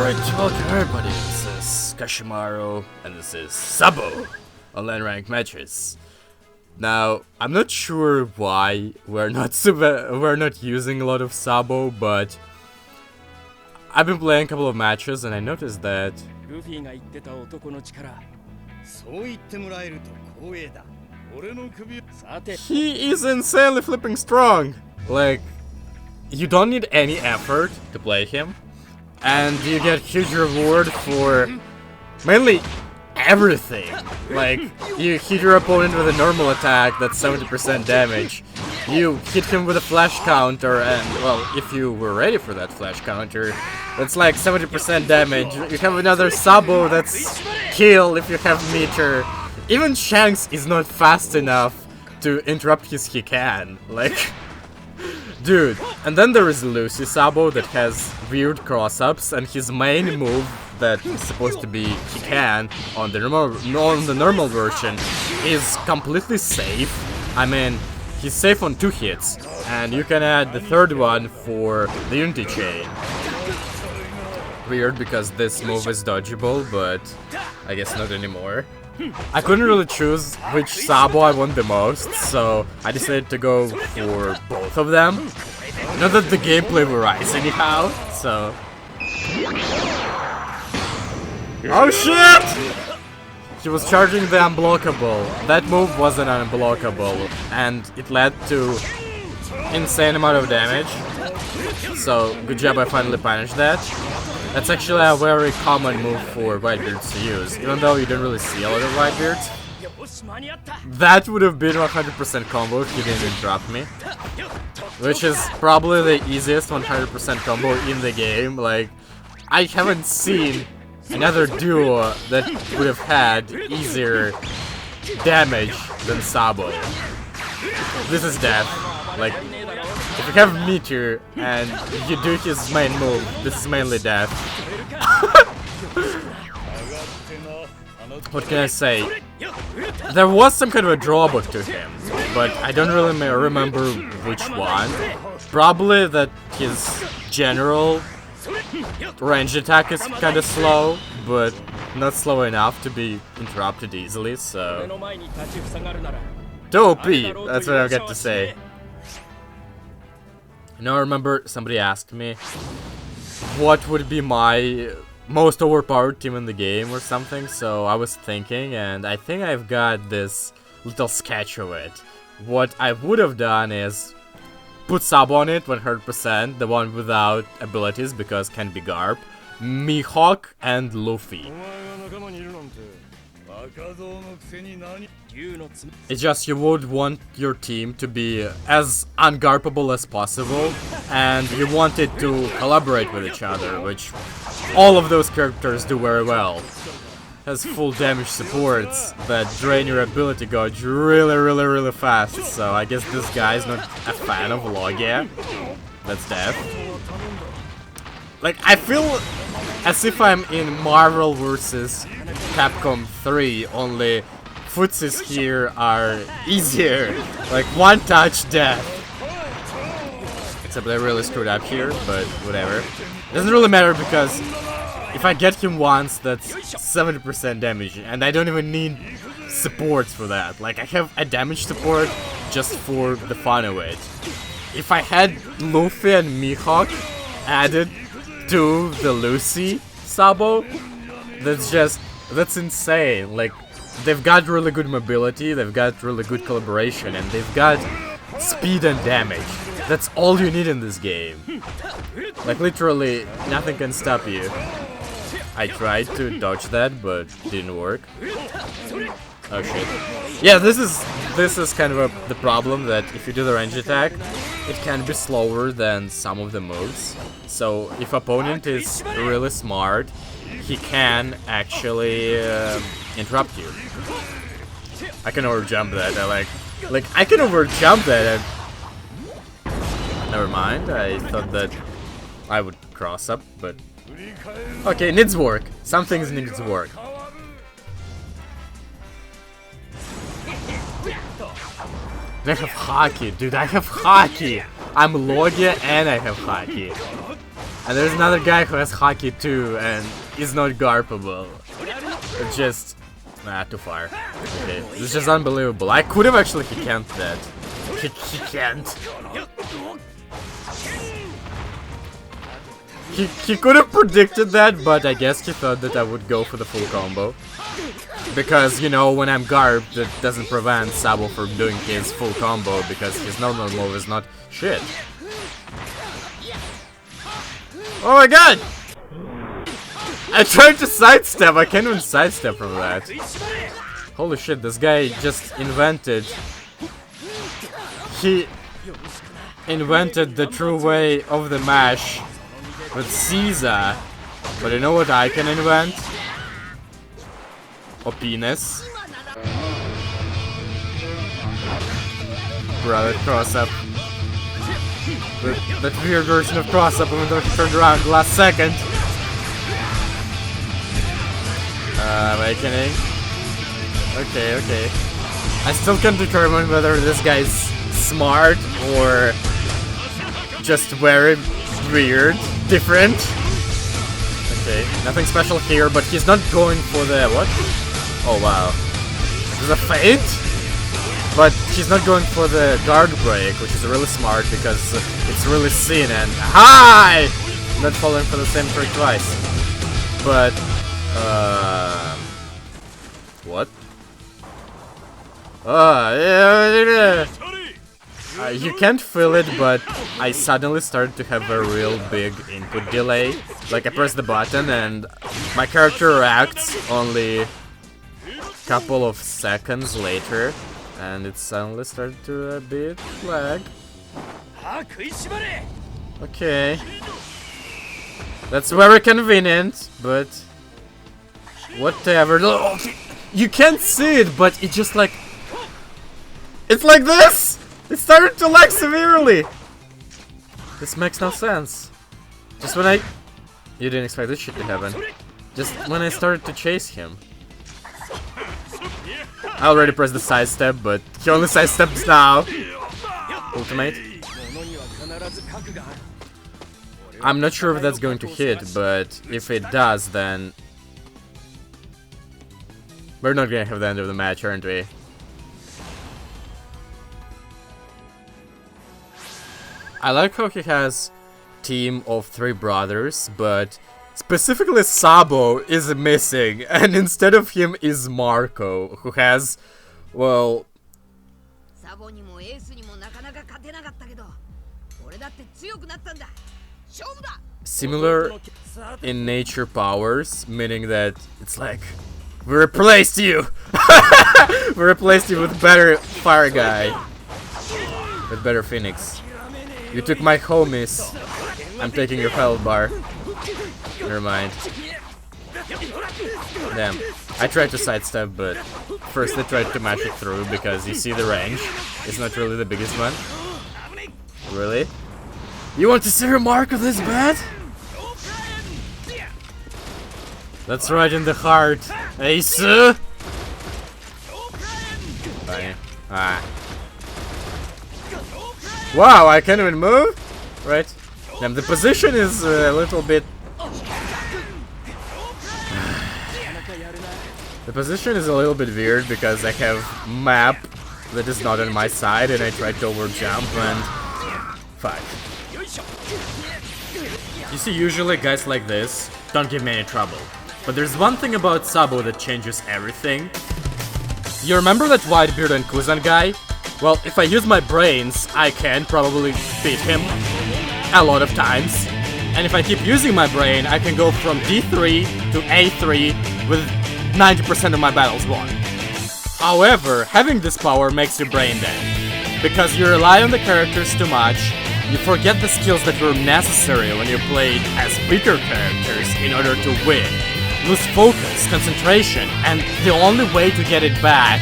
Alright, welcome everybody, this is Kashimaru, and this is Sabo, online ranked matches. Now, I'm not sure why we're not using a lot of Sabo, but I've been playing a couple of matches and I noticed that he is insanely flipping strong. Like, you don't need any effort to play him, and you get huge reward for mainly everything. Like, you hit your opponent with a normal attack that's 70% damage, you hit him with a flash counter, and, well, if you were ready for that flash counter, that's like 70% damage. You have another Sabo that's kill if you have meter. Even Shanks is not fast enough to interrupt his Gekiha. Like, dude. And then there is Lucy Sabo that has weird cross-ups, and his main move that is supposed to be Gekiha on the normal version is completely safe. I mean, he's safe on 2 hits, and you can add the third one for the Unity Chain. Weird, because this move is dodgeable, but I guess not anymore. I couldn't really choose which Sabo I want the most, so I decided to go for both of them. Not that the gameplay varies anyhow, so... Oh shit! He was charging the unblockable. That move wasn't unblockable, and it led to insane amount of damage. So, good job, I finally punished that. That's actually a very common move for Whitebeards to use, even though you don't really see a lot of Whitebeards. That would have been 100% combo if he didn't interrupt me. Which is probably the easiest 100% combo in the game. Like, I haven't seen another duo that would have had easier damage than Sabo. This is death. Like, if you have Meteor and you do his main move, this is mainly death. What can I say? There was some kind of a drawback to him, but I don't really remember which one. Probably that his general range attack is kind of slow, but not slow enough to be interrupted easily, so... Too OP, that's what I get to say. Now I remember somebody asked me what would be my most overpowered team in the game or something, so I was thinking, and I think I've got this little sketch of it. What I would have done is put Sabo on it 100%, the one without abilities because can be Garp, Mihawk, and Luffy. It's just you would want your team to be as ungarpable as possible, and you want it to collaborate with each other, which all of those characters do very well. Has full damage supports that drain your ability gauge really fast, so I guess this guy's not a fan of Logia. That's death. Like, I feel as if I'm in Marvel vs. Capcom 3, only footsies here are easier. Like, one touch death. Except I really screwed up here, but whatever. Doesn't really matter because if I get him once, that's 70% damage, and I don't even need supports for that. Like, I have a damage support just for the fun of it. If I had Luffy and Mihawk added to the Lucy Sabo, that's insane. Like, they've got really good mobility, they've got really good collaboration, and they've got speed and damage. That's all you need in this game. Like, literally, nothing can stop you. I tried to dodge that, but didn't work. Oh shit. Yeah, this is kind of the problem, that if you do the range attack, it can be slower than some of the moves. So if opponent is really smart, he can actually interrupt you. I can overjump that. I can overjump that. Never mind. I thought that I would cross up, but okay, needs work. Some things need to work. I have hockey, dude. I have hockey. I'm Logia and I have hockey. And there's another guy who has hockey too, and is not garpable. It's just... Nah, too far. Okay, this is just unbelievable. I could have actually he can't that. He can't. He could have predicted that, but I guess he thought that I would go for the full combo. Because, you know, when I'm garbed, that doesn't prevent Sabo from doing his full combo, because his normal move is not shit. Oh my god! I tried to sidestep, I can't even sidestep from that. Holy shit, this guy just invented... He invented the true way of the mash with Caesar. But you know what I can invent? Opiness. Brother, cross up. That weird version of cross up when he turned around last second. Awakening. Okay, okay. I still can't determine whether this guy's smart or just very weird, different. Okay, nothing special here, but he's not going for the what? Oh wow. There's a feint? But he's not going for the guard break, which is really smart because it's really seen and hi! Not falling for the same trick twice. But what? You can't feel it, but I suddenly started to have a real big input delay. Like I press the button and my character reacts only a couple of seconds later, and it suddenly started to a bit lag. Okay. That's very convenient, but whatever. Oh, you can't see it, but it just like... It's like this! It started to lag severely! This makes no sense. Just when I... You didn't expect this shit to happen. Just when I started to chase him. I already pressed the sidestep, but he only sidesteps now. Ultimate. I'm not sure if that's going to hit, but if it does, then... We're not gonna have the end of the match, aren't we? I like how he has team of 3 brothers, but specifically Sabo is missing, and instead of him is Marco, who has, well... similar in nature powers, meaning that it's like... We replaced you! We replaced you with better fire guy. With better Phoenix. You took my homies. I'm taking your health bar. Never mind. Damn. I tried to sidestep, but first I tried to mash it through because you see the range. It's not really the biggest one. Really? You want to see a mark of this bad? That's right in the heart. Ace! Fine. Ah. Wow, I can't even move? Right. Damn, the position is a little bit... The position is a little bit weird because I have map that is not on my side and I tried to overjump and... Fuck. You see, usually guys like this don't give me any trouble. But there's one thing about Sabo that changes everything. You remember that Whitebeard and Kuzan guy? Well, if I use my brains, I can probably beat him a lot of times. And if I keep using my brain, I can go from D3 to A3 with 90% of my battles won. However, having this power makes you brain dead. Because you rely on the characters too much, you forget the skills that were necessary when you played as weaker characters in order to win. Lose focus, concentration, and the only way to get it back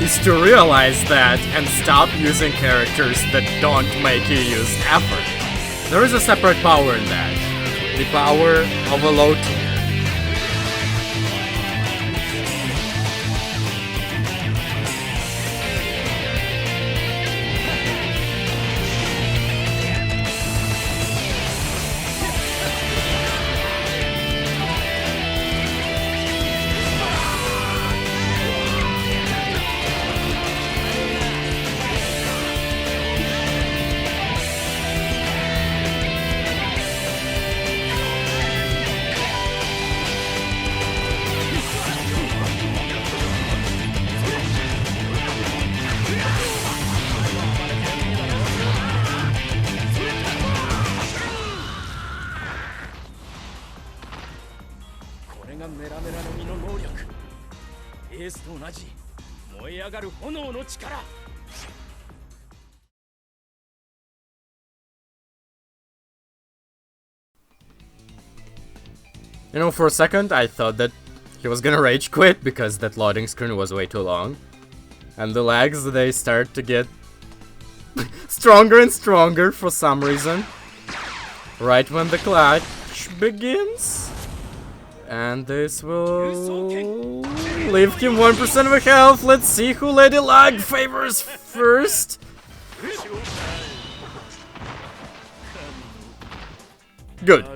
is to realize that and stop using characters that don't make you use effort. There is a separate power in that. The power of a low tier. You know, for a second I thought that he was gonna rage quit because that loading screen was way too long. And the lags, they start to get stronger and stronger for some reason. Right when the clutch begins. And this will leave him 1% of health. Let's see who Lady Lag favors first. Good.